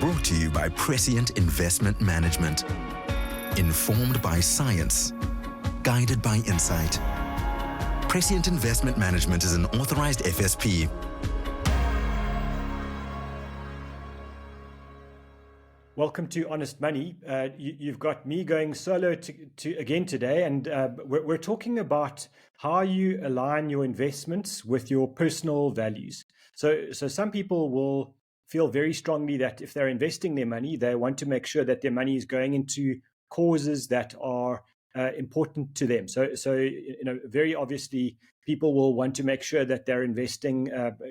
Brought to you by Prescient Investment Management. Informed by science, guided by insight. Prescient Investment Management is an authorized FSP. Welcome to Honest Money. You've got me going solo again today, and we're talking about how you align your investments with your personal values. So some people will feel very strongly that if they're investing their money, they want to make sure that their money is going into causes that are important to them. So very obviously, people will want to make sure that they're investing,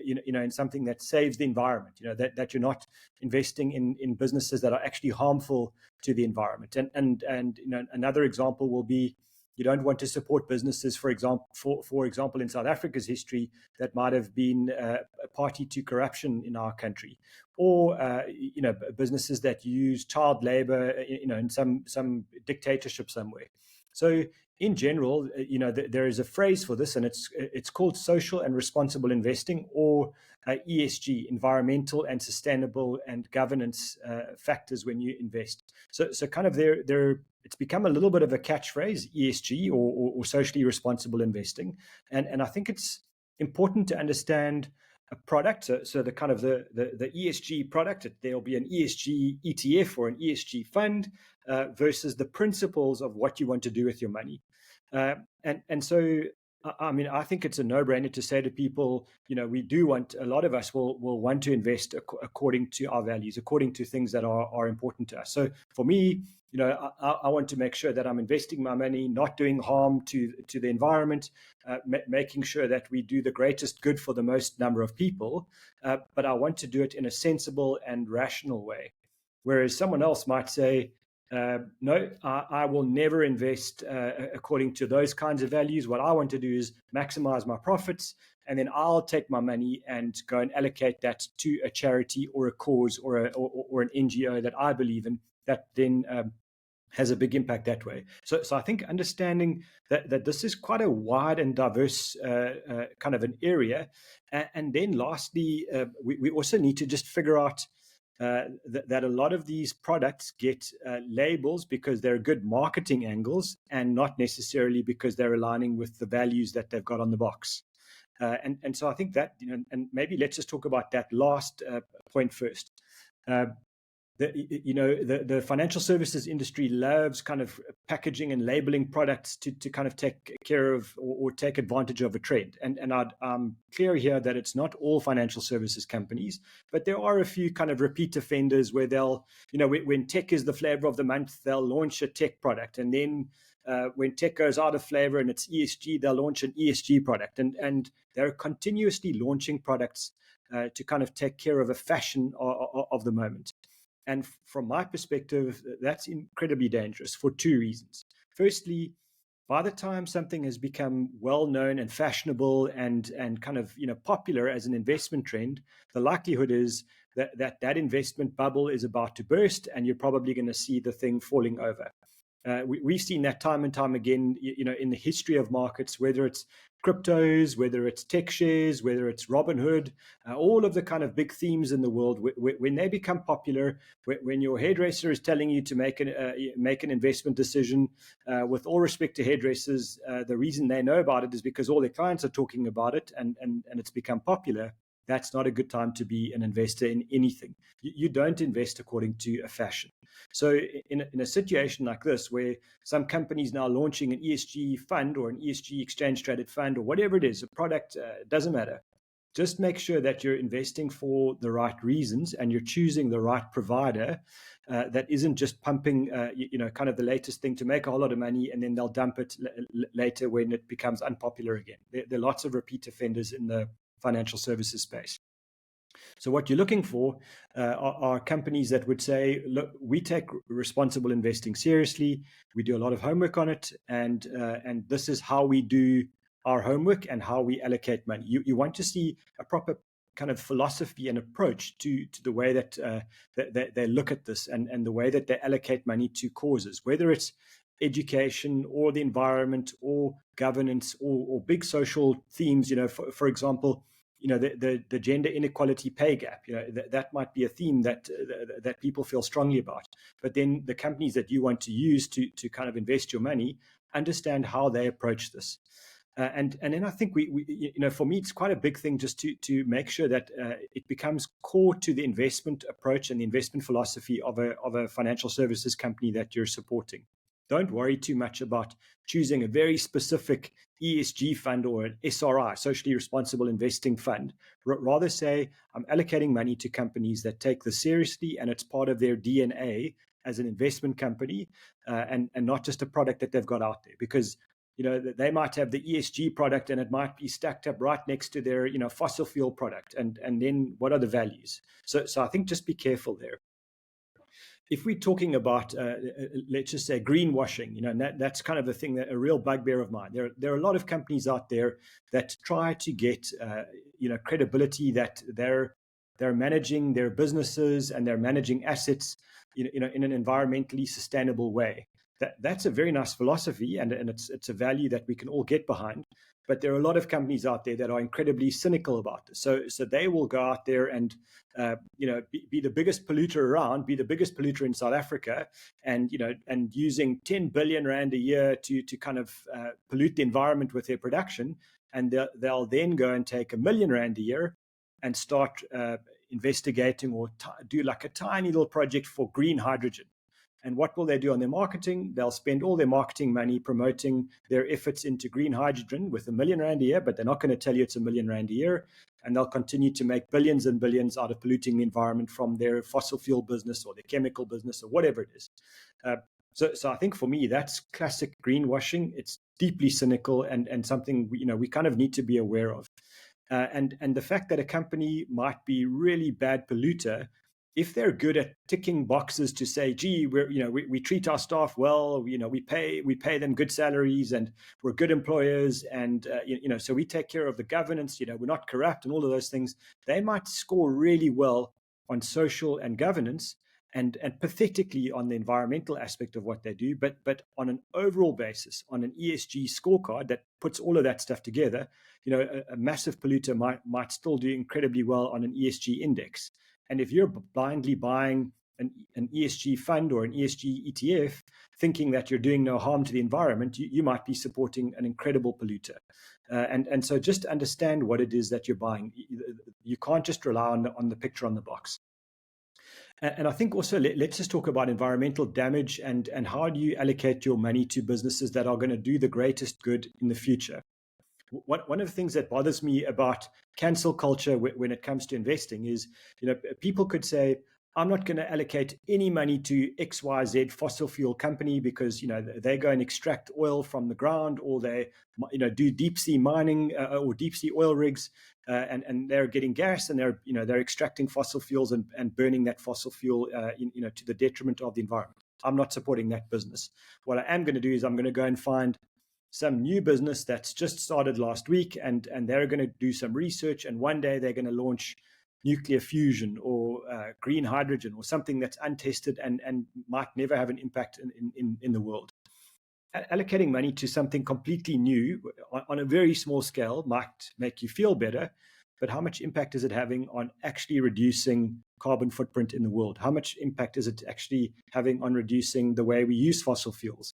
in something that saves the environment. That you're not investing in businesses that are actually harmful to the environment. And another example will be, you don't want to support businesses, for example, in South Africa's history, that might have been a party to corruption in our country, or businesses that use child labor, in some dictatorship somewhere. So in general, there is a phrase for this, and it's called social and responsible investing, or ESG, environmental and sustainable and governance factors when you invest. So kind of it's become a little bit of a catchphrase, ESG, or socially responsible investing, and I think it's important to understand a product. So the kind of the ESG product, there'll be an ESG ETF or an ESG fund versus the principles of what you want to do with your money. And so, I mean, I think it's a no-brainer to say to people, a lot of us will want to invest according to our values, according to things that are important to us. So for me, I want to make sure that I'm investing my money, not doing harm to the environment, making sure that we do the greatest good for the most number of people, but I want to do it in a sensible and rational way. Whereas someone else might say, no, I will never invest according to those kinds of values. What I want to do is maximize my profits, and then I'll take my money and go and allocate that to a charity or a cause or an NGO that I believe in, that then has a big impact that way. So I think understanding that this is quite a wide and diverse kind of an area. And then lastly, we also need to just figure out that a lot of these products get labels because they're good marketing angles, and not necessarily because they're aligning with the values that they've got on the box. And so I think that, and maybe let's just talk about that last point first. The financial services industry loves kind of packaging and labeling products to kind of take care of or take advantage of a trend. And I'm clear here that it's not all financial services companies, but there are a few kind of repeat offenders where they'll, when tech is the flavor of the month, they'll launch a tech product. And then when tech goes out of flavor and it's ESG, they'll launch an ESG product. And they're continuously launching products to kind of take care of a fashion of the moment. And from my perspective, that's incredibly dangerous for two reasons. Firstly, by the time something has become well-known and fashionable and kind of popular as an investment trend, the likelihood is that investment bubble is about to burst, and you're probably going to see the thing falling over. We've seen that time and time again, in the history of markets, whether it's cryptos, whether it's tech shares, whether it's Robinhood, all of the kind of big themes in the world, when they become popular, when your hairdresser is telling you to make an investment decision, with all respect to hairdressers, the reason they know about it is because all their clients are talking about it, and it's become popular. That's not a good time to be an investor in anything. You don't invest according to a fashion. So in a situation like this, where some companies now launching an ESG fund or an ESG exchange-traded fund or whatever it is, a product, doesn't matter. Just make sure that you're investing for the right reasons and you're choosing the right provider that isn't just pumping, kind of the latest thing to make a whole lot of money, and then they'll dump it later when it becomes unpopular again. There are lots of repeat offenders in the financial services space. So what you're looking for are companies that would say, look, we take responsible investing seriously. We do a lot of homework on it. And this is how we do our homework and how we allocate money. You want to see a proper kind of philosophy and approach to the way that they look at this and the way that they allocate money to causes, whether it's education or the environment or governance or big social themes. For example, the gender inequality pay gap. That might be a theme that people feel strongly about. But then the companies that you want to use to kind of invest your money understand how they approach this. And then I think we for me, it's quite a big thing just to make sure that it becomes core to the investment approach and the investment philosophy of a financial services company that you're supporting. Don't worry too much about choosing a very specific ESG fund or an SRI, socially responsible investing fund. Rather say, I'm allocating money to companies that take this seriously and it's part of their DNA as an investment company, and not just a product that they've got out there. Because they might have the ESG product and it might be stacked up right next to their fossil fuel product, and then what are the values? So I think just be careful there. If we're talking about, let's just say, greenwashing, that's kind of a thing, that a real bugbear of mine. There are a lot of companies out there that try to get, credibility that they're managing their businesses and they're managing assets, in an environmentally sustainable way. That's a very nice philosophy, and it's a value that we can all get behind. But there are a lot of companies out there that are incredibly cynical about this. So they will go out there and be the biggest polluter around, be the biggest polluter in South Africa, and using 10 billion rand a year to kind of pollute the environment with their production, and they'll then go and take 1 million rand a year and start investigating or do like a tiny little project for green hydrogen. And what will they do on their marketing? They'll spend all their marketing money promoting their efforts into green hydrogen with 1 million rand a year, but they're not going to tell you it's 1 million rand a year. And they'll continue to make billions and billions out of polluting the environment from their fossil fuel business or their chemical business or whatever it is. So I think for me, that's classic greenwashing. It's deeply cynical and something we kind of need to be aware of. And the fact that a company might be really bad polluter, if they're good at ticking boxes to say, gee, we treat our staff well, we pay them good salaries, and we're good employers, and so we take care of the governance, we're not corrupt, and all of those things, they might score really well on social and governance, and pathetically on the environmental aspect of what they do, but on an overall basis, on an ESG scorecard that puts all of that stuff together, a massive polluter might still do incredibly well on an ESG index. And if you're blindly buying an ESG fund or an ESG ETF, thinking that you're doing no harm to the environment, you might be supporting an incredible polluter. And so just understand what it is that you're buying. You can't just rely on the picture on the box. And I think also let's just talk about environmental damage and how do you allocate your money to businesses that are going to do the greatest good in the future. One of the things that bothers me about cancel culture when it comes to investing is, people could say, I'm not going to allocate any money to XYZ fossil fuel company because, they go and extract oil from the ground, or they, do deep sea mining or deep sea oil rigs, and they're getting gas, and they're extracting fossil fuels and burning that fossil fuel, to the detriment of the environment. I'm not supporting that business. What I am going to do is I'm going to go and find some new business that's just started last week, and they're going to do some research, and one day they're going to launch nuclear fusion or green hydrogen or something that's untested and might never have an impact in the world. Allocating money to something completely new on a very small scale might make you feel better, but how much impact is it having on actually reducing carbon footprint in the world? How much impact is it actually having on reducing the way we use fossil fuels?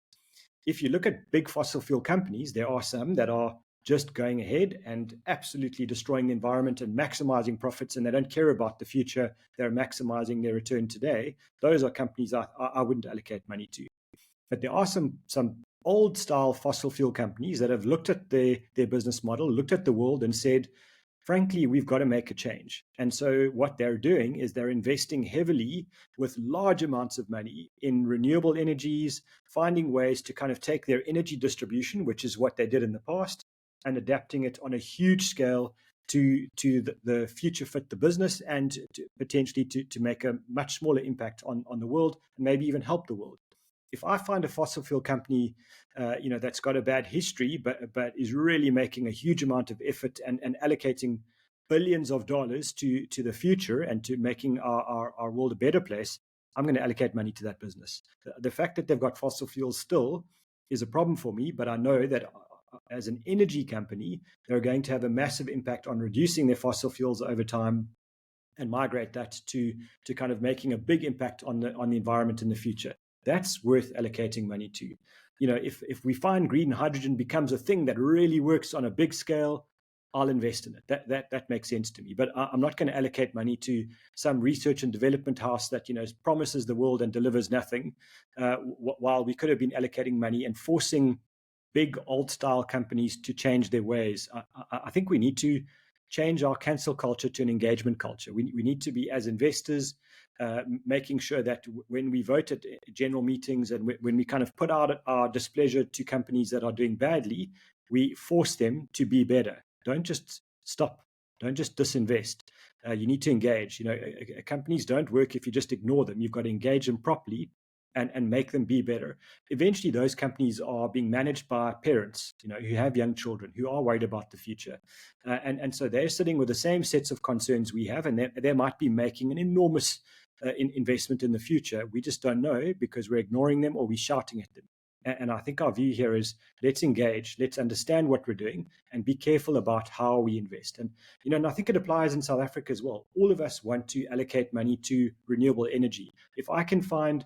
If you look at big fossil fuel companies, there are some that are just going ahead and absolutely destroying the environment and maximizing profits, and they don't care about the future. They're maximizing their return today. Those are companies I wouldn't allocate money to. But there are some old style fossil fuel companies that have looked at their business model, looked at the world and said, frankly, we've got to make a change. And so what they're doing is they're investing heavily with large amounts of money in renewable energies, finding ways to kind of take their energy distribution, which is what they did in the past, and adapting it on a huge scale to the future fit the business, and potentially to make a much smaller impact on the world, and maybe even help the world. If I find a fossil fuel company, that's got a bad history, but is really making a huge amount of effort and allocating billions of dollars to the future and to making our world a better place, I'm going to allocate money to that business. The fact that they've got fossil fuels still is a problem for me, but I know that as an energy company, they're going to have a massive impact on reducing their fossil fuels over time and migrate that to kind of making a big impact on the environment in the future. That's worth allocating money to. If we find green hydrogen becomes a thing that really works on a big scale, I'll invest in it. That makes sense to me. But I'm not going to allocate money to some research and development house that promises the world and delivers nothing, while we could have been allocating money and forcing big old-style companies to change their ways. I think we need to change our cancel culture to an engagement culture. We need to be, as investors, making sure that when we vote at general meetings and when we kind of put out our displeasure to companies that are doing badly, we force them to be better. Don't just stop. Don't just disinvest. You need to engage. Companies don't work if you just ignore them. You've got to engage them properly and make them be better. Eventually, those companies are being managed by parents, who have young children, who are worried about the future. And so they're sitting with the same sets of concerns we have, and they might be making an enormous investment in the future. We just don't know because we're ignoring them or we're shouting at them. And I think our view here is let's engage, let's understand what we're doing and be careful about how we invest. And I think it applies in South Africa as well. All of us want to allocate money to renewable energy. If I can find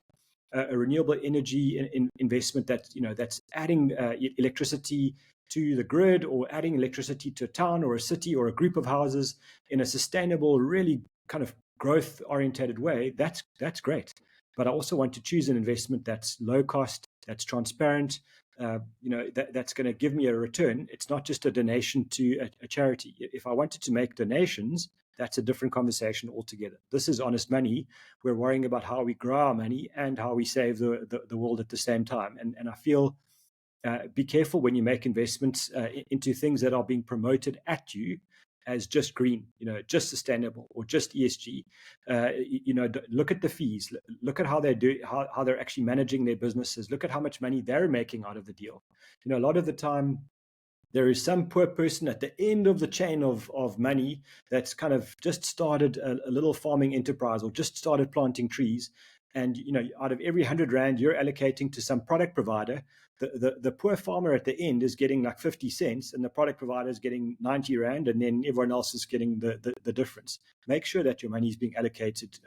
a renewable energy investment that's adding electricity to the grid or adding electricity to a town or a city or a group of houses in a sustainable, really kind of growth-oriented way, that's great. But I also want to choose an investment that's low cost, that's transparent, that's going to give me a return. It's not just a donation to a charity. If I wanted to make donations, that's a different conversation altogether. This is honest money. We're worrying about how we grow our money and how we save the world at the same time. And I feel be careful when you make investments into things that are being promoted at you as just green, just sustainable or just ESG. Look at the fees. Look at how they do, how they're actually managing their businesses. Look at how much money they're making out of the deal. A lot of the time, there is some poor person at the end of the chain of money that's kind of just started a little farming enterprise or just started planting trees. And, out of every 100 Rand you're allocating to some product provider, the poor farmer at the end is getting like 50 cents and the product provider is getting 90 Rand and then everyone else is getting the difference. Make sure that your money is being allocated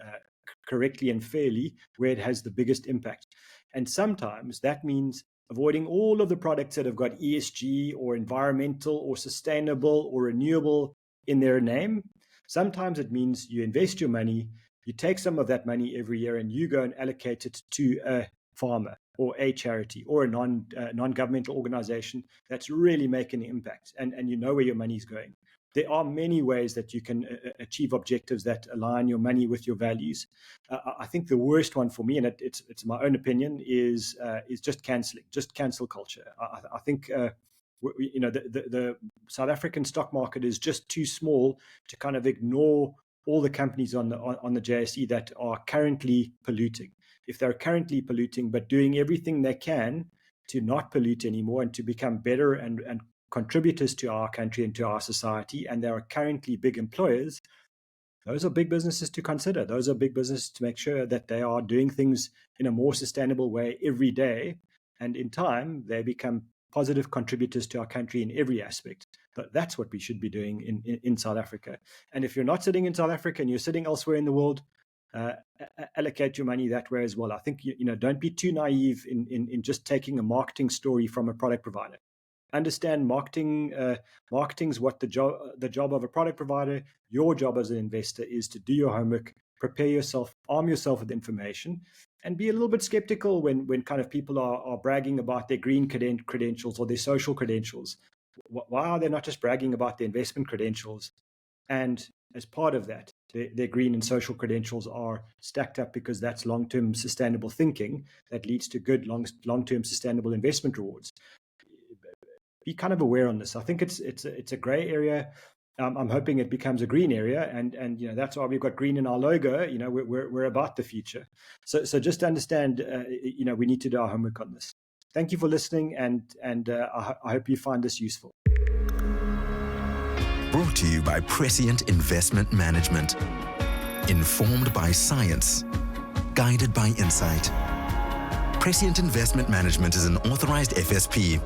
correctly and fairly where it has the biggest impact. And sometimes that means avoiding all of the products that have got ESG or environmental or sustainable or renewable in their name. Sometimes it means you invest your money, you take some of that money every year and you go and allocate it to a farmer or a charity or a non-governmental organization that's really making an impact and you know where your money is going. There are many ways that you can achieve objectives that align your money with your values. I think the worst one for me, and it's my own opinion, is just canceling, just cancel culture. I think the South African stock market is just too small to kind of ignore all the companies on the JSE that are currently polluting. If they're currently polluting, but doing everything they can to not pollute anymore and to become better and contributors to our country and to our society, and they are currently big employers, those are big businesses to consider. Those are big businesses to make sure that they are doing things in a more sustainable way every day. And in time, they become positive contributors to our country in every aspect. But that's what we should be doing in South Africa. And if you're not sitting in South Africa and you're sitting elsewhere in the world, allocate your money that way as well. I think, don't be too naive in just taking a marketing story from a product provider. Understand marketing's what the job of a product provider. Your job as an investor is to do your homework, prepare yourself, arm yourself with information, and be a little bit skeptical when kind of people are bragging about their green credentials or their social credentials. Why are they not just bragging about their investment credentials? And as part of that, their green and social credentials are stacked up because that's long-term sustainable thinking that leads to good long-term sustainable investment rewards. Be kind of aware on this. I think it's a gray area. I'm hoping it becomes a green area, and that's why we've got green in our logo. We're about the future. So just understand, we need to do our homework on this. Thank you for listening, and I hope you find this useful. Brought to you by Prescient Investment Management. Informed by science, guided by insight. Prescient Investment Management is an authorized FSP